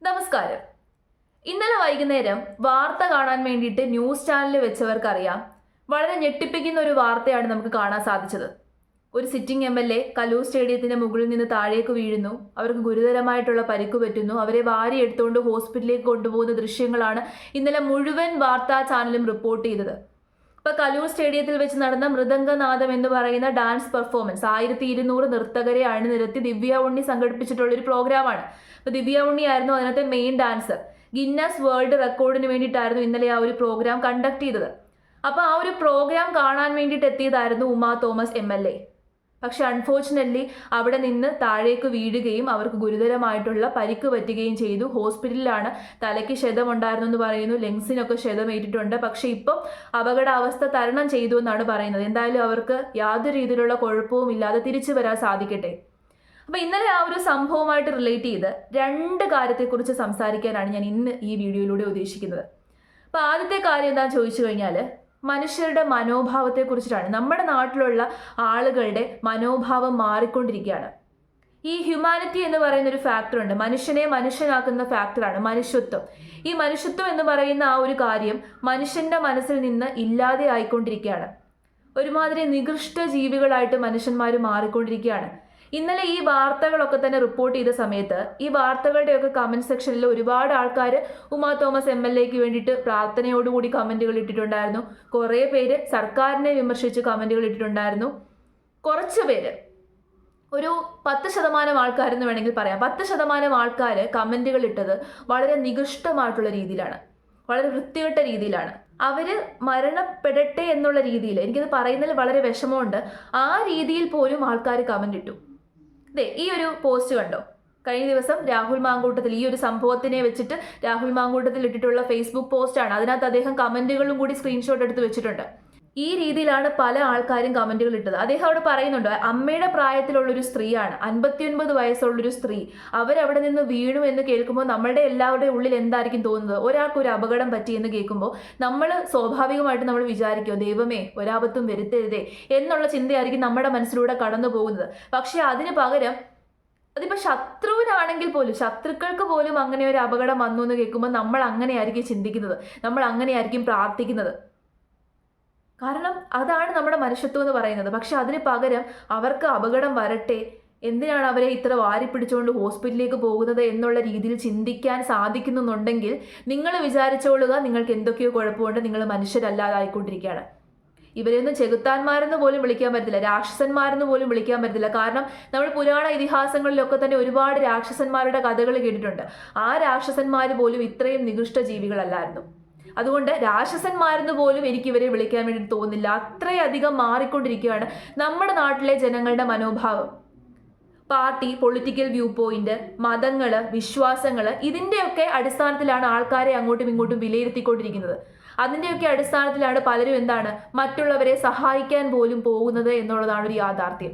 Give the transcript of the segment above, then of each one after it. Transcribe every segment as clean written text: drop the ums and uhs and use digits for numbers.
നമസ്കാരം. ഇന്നലെ വൈകുന്നേരം വാർത്ത കാണാൻ വേണ്ടിയിട്ട് ന്യൂസ് ചാനൽ വെച്ചവർക്കറിയാം, വളരെ ഞെട്ടിപ്പിക്കുന്ന ഒരു വാർത്തയാണ് നമുക്ക് കാണാൻ സാധിച്ചത്. ഒരു സിറ്റിംഗ് MLA കലൂർ സ്റ്റേഡിയത്തിന്റെ മുകളിൽ നിന്ന് താഴേക്ക് വീഴുന്നു. അവർക്ക് ഗുരുതരമായിട്ടുള്ള പരിക്ക് പറ്റുന്നു. അവരെ വാരി എടുത്തുകൊണ്ട് ഹോസ്പിറ്റലിലേക്ക് കൊണ്ടുപോകുന്ന ദൃശ്യങ്ങളാണ് ഇന്നലെ മുഴുവൻ വാർത്താ ചാനലും റിപ്പോർട്ട് ചെയ്തത്. ഇപ്പൊ കലൂർ സ്റ്റേഡിയത്തിൽ വെച്ച് നടന്ന മൃദംഗനാദം എന്ന് പറയുന്ന ഡാൻസ് പെർഫോമൻസ് 1200 നർത്തകരെ അണിനിരത്തി ദിവ്യ ഉണ്ണി സംഘടിപ്പിച്ചിട്ടുള്ള ഒരു പ്രോഗ്രാമാണ്. അപ്പൊ ദിവ്യ ഉണ്ണി ആയിരുന്നു അതിനകത്തെ മെയിൻ ഡാൻസർ. ഗിന്നസ് വേൾഡ് റെക്കോർഡിന് വേണ്ടിയിട്ടായിരുന്നു ഇന്നലെ ആ ഒരു പ്രോഗ്രാം കണ്ടക്ട് ചെയ്തത്. അപ്പൊ ആ ഒരു പ്രോഗ്രാം കാണാൻ വേണ്ടിയിട്ട് എത്തിയതായിരുന്നു ഉമാ തോമസ് MLA. പക്ഷെ അൺഫോർച്ചുനേറ്റ്ലി അവിടെ നിന്ന് താഴേക്ക് വീഴുകയും അവർക്ക് ഗുരുതരമായിട്ടുള്ള പരിക്ക് പറ്റുകയും ചെയ്തു. ഹോസ്പിറ്റലിലാണ്. തലയ്ക്ക് ക്ഷതമുണ്ടായിരുന്നു എന്ന് പറയുന്നു, ലെങ്സിനൊക്കെ ക്ഷതമേറ്റിട്ടുണ്ട്. പക്ഷെ ഇപ്പം അപകടാവസ്ഥ തരണം ചെയ്തു എന്നാണ് പറയുന്നത്. എന്തായാലും അവർക്ക് യാതൊരു രീതിയിലുള്ള കുഴപ്പവും ഇല്ലാതെ തിരിച്ചു വരാൻ സാധിക്കട്ടെ. അപ്പൊ ഇന്നലെ ആ ഒരു സംഭവമായിട്ട് റിലേറ്റ് ചെയ്ത് രണ്ട് കാര്യത്തെക്കുറിച്ച് സംസാരിക്കാനാണ് ഞാൻ ഇന്ന് ഈ വീഡിയോയിലൂടെ ഉദ്ദേശിക്കുന്നത്. അപ്പൊ ആദ്യത്തെ കാര്യം എന്താണെന്ന് ചോദിച്ചു കഴിഞ്ഞാൽ മനുഷ്യരുടെ മനോഭാവത്തെ കുറിച്ചിട്ടാണ്. നമ്മുടെ നാട്ടിലുള്ള ആളുകളുടെ മനോഭാവം മാറിക്കൊണ്ടിരിക്കുകയാണ്. ഈ ഹ്യൂമാനിറ്റി എന്ന് പറയുന്ന ഒരു ഫാക്ടർ ഉണ്ട്. മനുഷ്യനെ മനുഷ്യനാക്കുന്ന ഫാക്ടറാണ് മനുഷ്യത്വം. ഈ മനുഷ്യത്വം എന്ന് പറയുന്ന ആ ഒരു കാര്യം മനുഷ്യന്റെ മനസ്സിൽ നിന്ന് ഇല്ലാതെ ആയിക്കൊണ്ടിരിക്കുകയാണ്. ഒരുമാതിരി നികൃഷ്ട ജീവികളായിട്ട് മനുഷ്യന്മാർ മാറിക്കൊണ്ടിരിക്കുകയാണ്. ഇന്നലെ ഈ വാർത്തകളൊക്കെ തന്നെ റിപ്പോർട്ട് ചെയ്ത സമയത്ത് ഈ വാർത്തകളുടെയൊക്കെ കമന്റ് സെക്ഷനിൽ ഒരുപാട് ആൾക്കാർ ഉമാ തോമസ് MLAക്ക് വേണ്ടിയിട്ട് പ്രാർത്ഥനയോടുകൂടി കമന്റുകൾ ഇട്ടിട്ടുണ്ടായിരുന്നു. കുറേ പേര് സർക്കാരിനെ വിമർശിച്ച് കമന്റുകൾ ഇട്ടിട്ടുണ്ടായിരുന്നു. കുറച്ച് പേര്, ഒരു 10% ആൾക്കാരെന്ന് വേണമെങ്കിൽ പറയാം, 10% ആൾക്കാർ കമന്റുകൾ ഇട്ടത് വളരെ നികൃഷ്ടമായിട്ടുള്ള രീതിയിലാണ്, വളരെ വൃത്തികെട്ട രീതിയിലാണ്. അവര് മരണപ്പെടട്ടെ എന്നുള്ള രീതിയിൽ, എനിക്കത് പറയുന്നതിൽ വളരെ വിഷമമുണ്ട്, ആ രീതിയിൽ പോലും ആൾക്കാർ കമന്റ് ഇട്ടു. ഈ ഒരു പോസ്റ്റ് കണ്ടോ? കഴിഞ്ഞ ദിവസം രാഹുൽ മാങ്കൂട്ടത്തിൽ ഈ ഒരു സംഭവത്തിനെ വെച്ചിട്ട് രാഹുൽ മാങ്കൂട്ടത്തിൽ ഇട്ടിട്ടുള്ള ഫേസ്ബുക്ക് പോസ്റ്റാണ്. അതിനകത്ത് അദ്ദേഹം കമന്റുകളും കൂടി സ്ക്രീൻഷോട്ട് എടുത്ത് വെച്ചിട്ടുണ്ട്. ഈ രീതിയിലാണ് പല ആൾക്കാരും കമന്റുകൾ ഇട്ടത്. അദ്ദേഹം അവിടെ പറയുന്നുണ്ട്, അമ്മയുടെ പ്രായത്തിലുള്ളൊരു സ്ത്രീയാണ്, 59 വയസ്സുള്ളൊരു സ്ത്രീ, അവരവിടെ നിന്ന് വീണു എന്ന് കേൾക്കുമ്പോൾ നമ്മളുടെ എല്ലാവരുടെയും ഉള്ളിൽ എന്തായിരിക്കും തോന്നുന്നത്? ഒരാൾക്ക് ഒരു അപകടം പറ്റിയെന്ന് കേൾക്കുമ്പോൾ നമ്മൾ സ്വാഭാവികമായിട്ട് നമ്മൾ വിചാരിക്കുമോ, ദൈവമേ ഒരാപത്തും വരുത്തരുതേ എന്നുള്ള ചിന്തയായിരിക്കും നമ്മുടെ മനസ്സിലൂടെ കടന്നു പോകുന്നത്. പക്ഷെ അതിന് പകരം അതിപ്പോൾ ശത്രുവിനാണെങ്കിൽ പോലും, ശത്രുക്കൾക്ക് പോലും അങ്ങനെ ഒരു അപകടം വന്നു എന്ന് കേൾക്കുമ്പോൾ നമ്മൾ അങ്ങനെയായിരിക്കും ചിന്തിക്കുന്നത്, നമ്മൾ അങ്ങനെയായിരിക്കും പ്രാർത്ഥിക്കുന്നത്. കാരണം അതാണ് നമ്മുടെ മനുഷ്യത്വം എന്ന് പറയുന്നത്. പക്ഷെ അതിന് പകരം അവർക്ക് അപകടം വരട്ടെ, എന്തിനാണ് അവരെ ഇത്ര വാരി പിടിച്ചുകൊണ്ട് ഹോസ്പിറ്റലിലേക്ക് പോകുന്നത് എന്നുള്ള രീതിയിൽ ചിന്തിക്കാൻ സാധിക്കുന്നുണ്ടെങ്കിൽ നിങ്ങൾ വിചാരിച്ചോളുക, നിങ്ങൾക്ക് എന്തൊക്കെയോ കുഴപ്പമുണ്ട്, നിങ്ങൾ മനുഷ്യരല്ലാതായിക്കൊണ്ടിരിക്കുകയാണ്. ഇവരെയൊന്നും ചെകുത്താന്മാരെന്ന് പോലും വിളിക്കാൻ പറ്റത്തില്ല, രാക്ഷസന്മാരെന്ന് പോലും വിളിക്കാൻ പറ്റത്തില്ല. കാരണം നമ്മൾ പുരാണ ഇതിഹാസങ്ങളിലൊക്കെ തന്നെ ഒരുപാട് രാക്ഷസന്മാരുടെ കഥകൾ കേട്ടിട്ടുണ്ട്. ആ രാക്ഷസന്മാർ പോലും ഇത്രയും നികൃഷ്ട ജീവികളല്ലായിരുന്നു. അതുകൊണ്ട് രാക്ഷസന്മാരെന്ന് പോലും എനിക്ക് ഇവരെ വിളിക്കാൻ വേണ്ടി തോന്നുന്നില്ല. അത്രയധികം മാറിക്കൊണ്ടിരിക്കുകയാണ് നമ്മുടെ നാട്ടിലെ ജനങ്ങളുടെ മനോഭാവം. പാർട്ടി, പൊളിറ്റിക്കൽ വ്യൂ പോയിന്റ്, മതങ്ങള്, വിശ്വാസങ്ങള്, ഇതിൻ്റെയൊക്കെ അടിസ്ഥാനത്തിലാണ് ആൾക്കാരെ അങ്ങോട്ടും ഇങ്ങോട്ടും വിലയിരുത്തിക്കൊണ്ടിരിക്കുന്നത്. അതിൻ്റെയൊക്കെ അടിസ്ഥാനത്തിലാണ് പലരും മറ്റുള്ളവരെ സഹായിക്കാൻ പോലും പോകുന്നത് എന്നുള്ളതാണ് ഒരു യാഥാർത്ഥ്യം.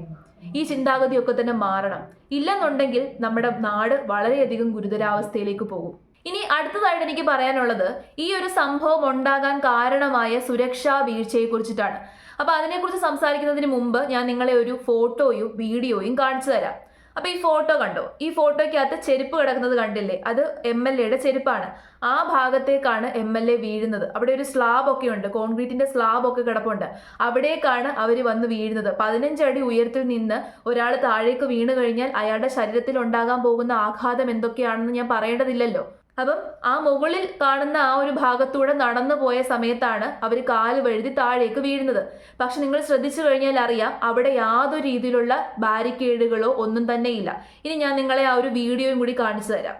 ഈ ചിന്താഗതിയൊക്കെ തന്നെ മാറണം. ഇല്ലെന്നുണ്ടെങ്കിൽ നമ്മുടെ നാട് വളരെയധികം ഗുരുതരാവസ്ഥയിലേക്ക് പോകും. ഇനി അടുത്തതായിട്ട് എനിക്ക് പറയാനുള്ളത്, ഈ ഒരു സംഭവം ഉണ്ടാകാൻ കാരണമായ സുരക്ഷാ വീഴ്ചയെ കുറിച്ചിട്ടാണ്. അപ്പൊ അതിനെക്കുറിച്ച് സംസാരിക്കുന്നതിന് മുമ്പ് ഞാൻ നിങ്ങളെ ഒരു ഫോട്ടോയും വീഡിയോയും കാണിച്ചു തരാം. അപ്പൊ ഈ ഫോട്ടോ കണ്ടോ? ഈ ഫോട്ടോയ്ക്കകത്ത് ചെരുപ്പ് കിടക്കുന്നത് കണ്ടില്ലേ? അത് MLAയുടെ ചെരുപ്പാണ്. ആ ഭാഗത്തേക്കാണ് MLA വീഴുന്നത്. അവിടെ ഒരു സ്ലാബ് ഒക്കെ ഉണ്ട്, കോൺക്രീറ്റിന്റെ സ്ലാബ് ഒക്കെ കിടപ്പുണ്ട്. അവിടേക്കാണ് അവർ വന്ന് വീഴുന്നത്. 15 അടി ഉയരത്തിൽ നിന്ന് ഒരാൾ താഴേക്ക് വീണു കഴിഞ്ഞാൽ അയാളുടെ ശരീരത്തിൽ ഉണ്ടാകാൻ പോകുന്ന ആഘാതം എന്തൊക്കെയാണെന്ന് ഞാൻ പറയേണ്ടതില്ലല്ലോ. അപ്പം ആ മുകളിൽ കാണുന്ന ആ ഒരു ഭാഗത്തൂടെ നടന്നു പോയ സമയത്താണ് അവർ കാല് വഴുതി താഴേക്ക് വീഴുന്നത്. പക്ഷെ നിങ്ങൾ ശ്രദ്ധിച്ചു കഴിഞ്ഞാൽ അറിയാം, അവിടെ യാതൊരു രീതിയിലുള്ള ബാരിക്കേഡുകളോ ഒന്നും തന്നെ ഇല്ല. ഇനി ഞാൻ നിങ്ങളെ ആ ഒരു വീഡിയോയും കൂടി കാണിച്ചു തരാം.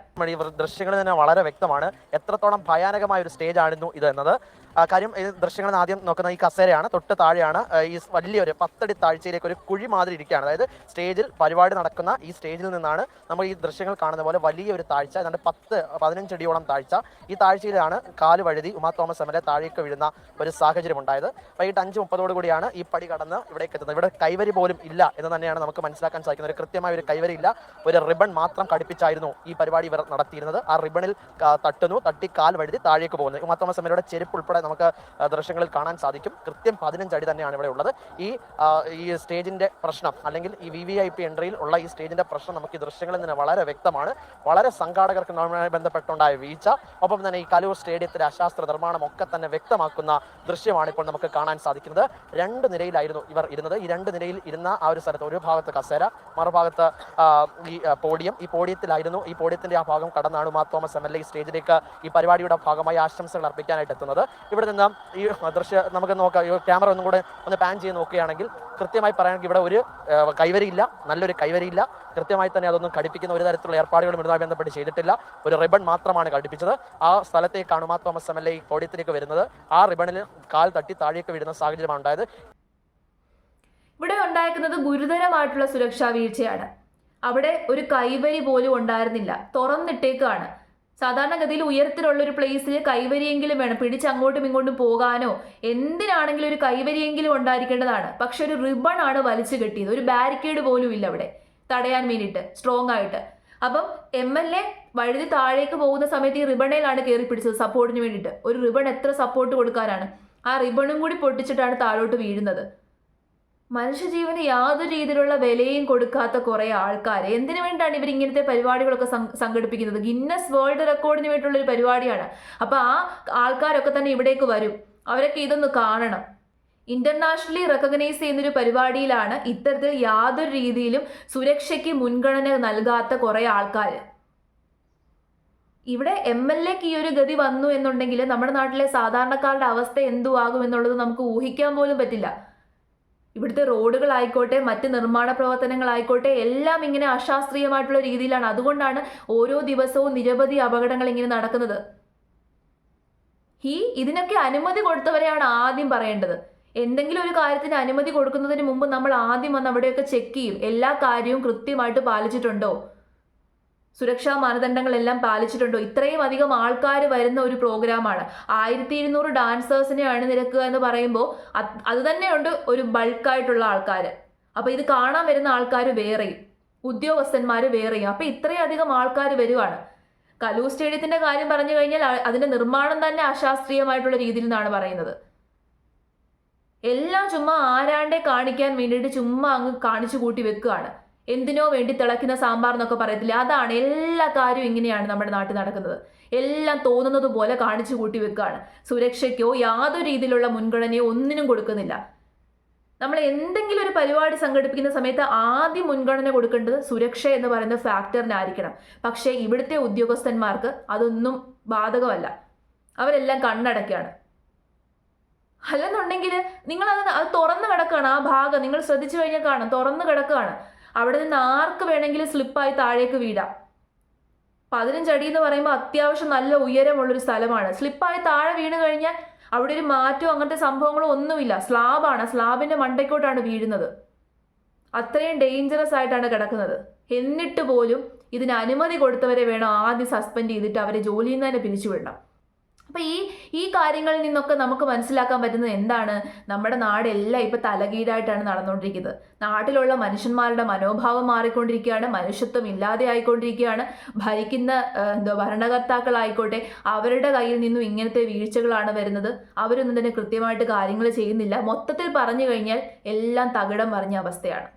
ദൃശ്യങ്ങൾ തന്നെ വളരെ വ്യക്തമാണ് എത്രത്തോളം ഭയാനകമായ ഒരു സ്റ്റേജ് ആയിരുന്നു ഇത് എന്നത്. കാര്യം ഈ ദൃശ്യങ്ങൾ ആദ്യം നോക്കുന്ന ഈ കസേരയാണ്, തൊട്ട് താഴെയാണ് ഈ വലിയൊരു 10 അടി താഴ്ചയിലേക്ക് ഒരു കുഴി മാതിരി ഇരിക്കുകയാണ്. അതായത് സ്റ്റേജിൽ പരിപാടി നടക്കുന്ന ഈ സ്റ്റേജിൽ നിന്നാണ് നമ്മൾ ഈ ദൃശ്യങ്ങൾ കാണുന്ന പോലെ വലിയൊരു താഴ്ച, ഏതാണ്ട് 10-15 അടിയോളം താഴ്ച. ഈ താഴ്ചയിലാണ് കാല് വഴുതി ഉമാ തോമസ് MLA താഴേക്ക് വീഴുന്ന ഒരു സാഹചര്യം ഉണ്ടായത്. വൈകിട്ട് 5:30 കൂടിയാണ് ഈ പടി കടന്ന് ഇവിടേക്ക് എത്തുന്നത്. ഇവിടെ കൈവരി പോലും ഇല്ല എന്ന് തന്നെയാണ് നമുക്ക് മനസ്സിലാക്കാൻ സാധിക്കുന്നത്. ഒരു കൃത്യമായ ഒരു കൈവരി ഇല്ല, ഒരു റിബൺ മാത്രം കടിപ്പിച്ചായിരുന്നു ഈ പരിപാടി ഇവർ നടത്തിയിരുന്നത്. ആ റിബണിൽ തട്ടി കാൽ വഴുതി താഴേക്ക് പോകുന്നത്. ഉമാ തോമസ് MLAയുടെ ചെരുപ്പ് ഉൾപ്പെടെ നമുക്ക് ദൃശ്യങ്ങളിൽ കാണാൻ സാധിക്കും. കൃത്യം 15 അടി തന്നെയാണ് ഇവിടെ ഉള്ളത്. ഈ സ്റ്റേജിന്റെ പ്രശ്നം അല്ലെങ്കിൽ ഈ VVIP എൻട്രിയിൽ ഉള്ള ഈ സ്റ്റേജിന്റെ പ്രശ്നം നമുക്ക് ഈ ദൃശ്യങ്ങളിൽ നിന്ന് വളരെ വ്യക്തമാണ്. വളരെ സംഘാടകർക്ക് ബന്ധപ്പെട്ടുണ്ടായ വീഴ്ച, ഒപ്പം തന്നെ ഈ കലൂർ സ്റ്റേഡിയത്തിലെ അശാസ്ത്ര നിർമ്മാണം ഒക്കെ തന്നെ വ്യക്തമാക്കുന്ന ദൃശ്യമാണ് ഇപ്പോൾ നമുക്ക് കാണാൻ സാധിക്കുന്നത്. 2 നിരയിലായിരുന്നു ഇവർ ഇരുന്നത്. ഈ 2 നിരയിൽ ഇരുന്ന ആ ഒരു സ്ഥലത്ത് ഒരു ഭാഗത്ത് കസേര, മറുഭാഗത്ത് ഈ പോഡിയം. ഈ പോഡിയത്തിന്റെ ആ ഭാഗം കടന്നാണ് ഉമാ തോമസ് MLA ഈ സ്റ്റേജിലേക്ക് ഈ പരിപാടിയുടെ ഭാഗമായി ആശംസകൾ അർപ്പിക്കാനായിട്ട് എത്തുന്നത്. ഇവിടെ നിന്ന് ഈ ദൃശ്യം നമുക്ക് നോക്കാം. ഈ ക്യാമറ ഒന്നും കൂടെ ഒന്ന് പാൻ ചെയ്ത് നോക്കുകയാണെങ്കിൽ കൃത്യമായി പറയുകയാണെങ്കിൽ ഇവിടെ ഒരു കൈവരിയില്ല, നല്ലൊരു കൈവരിയില്ല. കൃത്യമായി തന്നെ അതൊന്നും ഘടിപ്പിക്കുന്ന ഒരു തരത്തിലുള്ള ഏർപ്പാടുകളും ഇതുമായി ബന്ധപ്പെട്ട് ചെയ്തിട്ടില്ല. ഒരു റിബൺ മാത്രമാണ് ഘടിപ്പിച്ചത്. ആ സ്ഥലത്തേക്കാണ് ഉമാ തോമസ് MLA ഈ പോഡിയത്തിലേക്ക് വരുന്നത്. ആ റിബണിൽ കാൽ തട്ടി താഴേക്ക് വീഴുന്ന സാഹചര്യമാണ് ഉണ്ടായത്. ഇവിടെ ഉണ്ടായിരിക്കുന്നത് ഗുരുതരമായിട്ടുള്ള സുരക്ഷാ വീഴ്ചയാണ്. അവിടെ ഒരു കൈവരി പോലും ഉണ്ടായിരുന്നില്ല, തുറന്നിട്ടേക്കാണ്. സാധാരണഗതിയിൽ ഉയരത്തിലുള്ള ഒരു പ്ലേസിൽ കൈവരിയെങ്കിലും വേണം, പിടിച്ച് അങ്ങോട്ടും ഇങ്ങോട്ടും പോകാനോ എന്തിനാണെങ്കിലും ഒരു കൈവരിയെങ്കിലും ഉണ്ടായിരിക്കേണ്ടതാണ്. പക്ഷെ ഒരു റിബൺ ആണ് വലിച്ചു കെട്ടിയത്. ഒരു ബാരിക്കേഡ് പോലും ഇല്ല അവിടെ തടയാൻ വേണ്ടിയിട്ട് സ്ട്രോങ് ആയിട്ട്. അപ്പം MLA വഴുതി താഴേക്ക് പോകുന്ന സമയത്ത് ഈ റിബണിലാണ് കയറി പിടിച്ചത് സപ്പോർട്ടിന് വേണ്ടിയിട്ട്. ഒരു റിബൺ എത്ര സപ്പോർട്ട് കൊടുക്കാനാണ്? ആ റിബണും കൂടി പൊട്ടിച്ചിട്ടാണ് താഴോട്ട് വീഴുന്നത്. മനുഷ്യജീവന് യാതൊരു രീതിയിലുള്ള വിലയും കൊടുക്കാത്ത കുറെ ആൾക്കാർ എന്തിനു വേണ്ടിയാണ് ഇവർ ഇങ്ങനത്തെ പരിപാടികളൊക്കെ സംഘടിപ്പിക്കുന്നത്? ഗിന്നസ് വേൾഡ് റെക്കോർഡിന് വേണ്ടിയിട്ടുള്ള ഒരു പരിപാടിയാണ്. അപ്പൊ ആ ആൾക്കാരൊക്കെ തന്നെ ഇവിടേക്ക് വരും. അവരൊക്കെ ഇതൊന്ന് കാണണം. ഇന്റർനാഷണലി റെക്കഗ്നൈസ് ചെയ്യുന്നൊരു പരിപാടിയിലാണ് ഇത്തരത്തിൽ യാതൊരു രീതിയിലും സുരക്ഷയ്ക്ക് മുൻഗണന നൽകാത്ത കുറെ ആൾക്കാർ. ഇവിടെ MLAക്ക് ഈ ഒരു ഗതി വന്നു എന്നുണ്ടെങ്കിൽ നമ്മുടെ നാട്ടിലെ സാധാരണക്കാരുടെ അവസ്ഥ എന്തുവാകും എന്നുള്ളത് നമുക്ക് ഊഹിക്കാൻ പോലും പറ്റില്ല. ഇവിടുത്തെ റോഡുകളായിക്കോട്ടെ, മറ്റ് നിർമ്മാണ പ്രവർത്തനങ്ങളായിക്കോട്ടെ, എല്ലാം ഇങ്ങനെ അശാസ്ത്രീയമായിട്ടുള്ള രീതിയിലാണ്. അതുകൊണ്ടാണ് ഓരോ ദിവസവും നിരവധി അപകടങ്ങൾ ഇങ്ങനെ നടക്കുന്നത്. ഇതിനൊക്കെ അനുമതി കൊടുത്തവരെയാണ് ആദ്യം പറയേണ്ടത്. എന്തെങ്കിലും ഒരു കാര്യത്തിന് അനുമതി കൊടുക്കുന്നതിന് മുമ്പ് നമ്മൾ ആദ്യം വന്ന് അവിടെയൊക്കെ ചെക്ക് ചെയ്യും. എല്ലാ കാര്യവും കൃത്യമായിട്ട് പാലിച്ചിട്ടുണ്ടോ, സുരക്ഷാ മാനദണ്ഡങ്ങളെല്ലാം പാലിച്ചിട്ടുണ്ടോ. ഇത്രയും അധികം ആൾക്കാർ വരുന്ന ഒരു പ്രോഗ്രാമാണ്. 1200 ഡാൻസേഴ്സിനെ അണിനിരക്കുക എന്ന് പറയുമ്പോൾ അത് തന്നെയുണ്ട് ഒരു ബൾക്കായിട്ടുള്ള ആൾക്കാർ. അപ്പൊ ഇത് കാണാൻ വരുന്ന ആൾക്കാർ വേറെയും ഉദ്യോഗസ്ഥന്മാർ വേറെയും. അപ്പൊ ഇത്രയധികം ആൾക്കാർ വരുവാണ്. കലൂർ സ്റ്റേഡിയത്തിന്റെ കാര്യം പറഞ്ഞു കഴിഞ്ഞാൽ അതിന്റെ നിർമ്മാണം തന്നെ അശാസ്ത്രീയമായിട്ടുള്ള രീതിയിൽ നിന്നാണ് പറയുന്നത്. എല്ലാം ചുമ്മാ ആരാണ്ടെ കാണിക്കാൻ വേണ്ടിയിട്ട് ചുമ്മാ അങ്ങ് കാണിച്ചു കൂട്ടി വെക്കുകയാണ്. എന്തിനോ വേണ്ടി തിളയ്ക്കുന്ന സാമ്പാർ എന്നൊക്കെ പറയത്തില്ല, അതാണ്. എല്ലാ കാര്യവും ഇങ്ങനെയാണ് നമ്മുടെ നാട്ടിൽ നടക്കുന്നത്. എല്ലാം തോന്നുന്നത് പോലെ കാണിച്ചു കൂട്ടി വെക്കുകയാണ്. സുരക്ഷയ്ക്കോ യാതൊരു രീതിയിലുള്ള മുൻഗണനയോ ഒന്നിനും കൊടുക്കുന്നില്ല. നമ്മൾ എന്തെങ്കിലും ഒരു പരിപാടി സംഘടിപ്പിക്കുന്ന സമയത്ത് ആദ്യം മുൻഗണന കൊടുക്കേണ്ടത് സുരക്ഷ എന്ന് പറയുന്ന ഫാക്ടറിനായിരിക്കണം. പക്ഷേ ഇവിടുത്തെ ഉദ്യോഗസ്ഥന്മാർക്ക് അതൊന്നും ബാധകമല്ല. അവരെല്ലാം കണ്ണടയ്ക്കാണ്. അല്ലെന്നുണ്ടെങ്കിൽ നിങ്ങൾ അത് തുറന്നു കിടക്കുകയാണ്. ആ ഭാഗം നിങ്ങൾ ശ്രദ്ധിച്ചു കഴിഞ്ഞാൽ കാണാം, തുറന്നു കിടക്കുകയാണ്. അവിടെ നിന്ന് ആർക്ക് വേണമെങ്കിലും സ്ലിപ്പായി താഴേക്ക് വീഴാം. 15 അടി എന്ന് പറയുമ്പോൾ അത്യാവശ്യം നല്ല ഉയരമുള്ളൊരു സ്ഥലമാണ്. സ്ലിപ്പായി താഴെ വീണ് കഴിഞ്ഞാൽ അവിടെ ഒരു മാറ്റവും അങ്ങനത്തെ സംഭവങ്ങളോ ഒന്നുമില്ല. സ്ലാബാണ്, സ്ലാബിന്റെ മണ്ടയ്ക്കോട്ടാണ് വീഴുന്നത്. അത്രയും ഡേഞ്ചറസ് ആയിട്ടാണ് കിടക്കുന്നത്. എന്നിട്ട് പോലും ഇതിന് അനുമതി കൊടുത്തവരെ വേണം ആദ്യം സസ്പെൻഡ് ചെയ്തിട്ട് അവരെ ജോലിയിൽ നിന്ന് തന്നെ പിരിച്ചുവിടണം. അപ്പൊ ഈ കാര്യങ്ങളിൽ നിന്നൊക്കെ നമുക്ക് മനസ്സിലാക്കാൻ പറ്റുന്നത് എന്താണ്? നമ്മുടെ നാടെല്ലാം ഇപ്പൊ തലകീഴായിട്ടാണ് നടന്നുകൊണ്ടിരിക്കുന്നത്. നാട്ടിലുള്ള മനുഷ്യന്മാരുടെ മനോഭാവം മാറിക്കൊണ്ടിരിക്കുകയാണ്. മനുഷ്യത്വം ഇല്ലാതെ ആയിക്കൊണ്ടിരിക്കുകയാണ്. ഭരിക്കുന്ന ഭരണകർത്താക്കളായിക്കോട്ടെ, അവരുടെ കയ്യിൽ നിന്നും ഇങ്ങനത്തെ വീഴ്ചകളാണ് വരുന്നത്. അവരൊന്നും തന്നെ കൃത്യമായിട്ട് കാര്യങ്ങൾ ചെയ്യുന്നില്ല. മൊത്തത്തിൽ പറഞ്ഞു കഴിഞ്ഞാൽ എല്ലാം തകിടം മറിഞ്ഞ അവസ്ഥയാണ്.